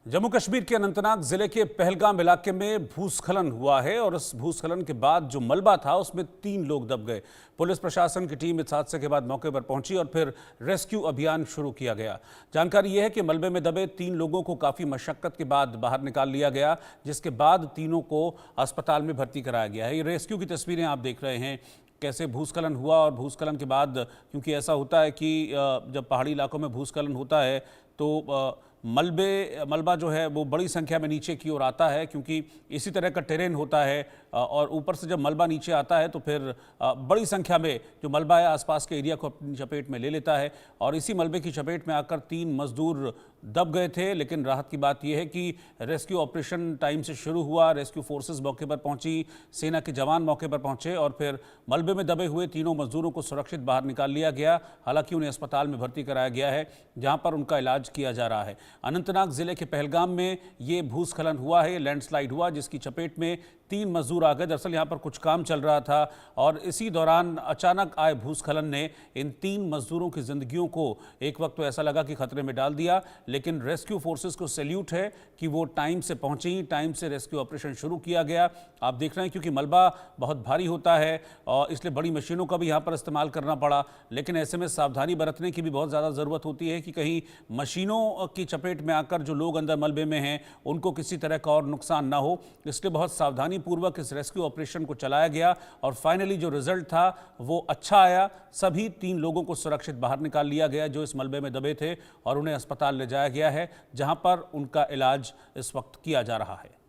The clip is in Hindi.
जम्मू कश्मीर के अनंतनाग जिले के पहलगाम इलाके में भूस्खलन हुआ है और इस भूस्खलन के बाद जो मलबा था उसमें 3 लोग दब गए। पुलिस प्रशासन की टीम इस हादसे के बाद मौके पर पहुंची और फिर रेस्क्यू अभियान शुरू किया गया। जानकारी यह है कि मलबे में दबे 3 लोगों को काफी मशक्कत के बाद बाहर निकाल लिया गया, जिसके बाद तीनों को अस्पताल में भर्ती कराया गया है। ये रेस्क्यू की तस्वीरें आप देख रहे हैं, कैसे भूस्खलन हुआ और भूस्खलन के बाद, क्योंकि ऐसा होता है कि जब पहाड़ी इलाकों में भूस्खलन होता है तो मलबा जो है वो बड़ी संख्या में नीचे की ओर आता है, क्योंकि इसी तरह का टेरेन होता है और ऊपर से जब मलबा नीचे आता है तो फिर बड़ी संख्या में जो मलबा है आसपास के एरिया को अपनी चपेट में ले लेता है। और इसी मलबे की चपेट में आकर 3 मजदूर दब गए थे। लेकिन राहत की बात यह है कि रेस्क्यू ऑपरेशन टाइम से शुरू हुआ, रेस्क्यू फोर्सेस मौके पर पहुंची, सेना के जवान मौके पर पहुंचे और फिर मलबे में दबे हुए तीनों मजदूरों को सुरक्षित बाहर निकाल लिया गया। हालांकि उन्हें अस्पताल में भर्ती कराया गया है, जहां पर उनका इलाज किया जा रहा है। अनंतनाग जिले के पहलगाम में ये भूस्खलन हुआ है, लैंडस्लाइड हुआ, जिसकी चपेट में 3 मजदूर आ गए। दरअसल यहाँ पर कुछ काम चल रहा था और इसी दौरान अचानक आए भूस्खलन ने इन 3 मजदूरों की जिंदगियों को एक वक्त तो ऐसा लगा कि खतरे में डाल दिया। लेकिन रेस्क्यू फोर्सेस को सैल्यूट है कि वो टाइम से पहुंची, टाइम से रेस्क्यू ऑपरेशन शुरू किया गया। आप देख रहे हैं क्योंकि मलबा बहुत भारी होता है और इसलिए बड़ी मशीनों का भी यहाँ पर इस्तेमाल करना पड़ा। लेकिन ऐसे में सावधानी बरतने की भी बहुत ज़्यादा ज़रूरत होती है कि कहीं मशीनों की चपेट में आकर जो लोग अंदर मलबे में हैं उनको किसी तरह का और नुकसान ना हो। इसलिए बहुत सावधानी पूर्वक इस रेस्क्यू ऑपरेशन को चलाया गया और फाइनली जो रिजल्ट था वो अच्छा आया। सभी 3 लोगों को सुरक्षित बाहर निकाल लिया गया जो इस मलबे में दबे थे और उन्हें अस्पताल ले जाया गया है, जहां पर उनका इलाज इस वक्त किया जा रहा है।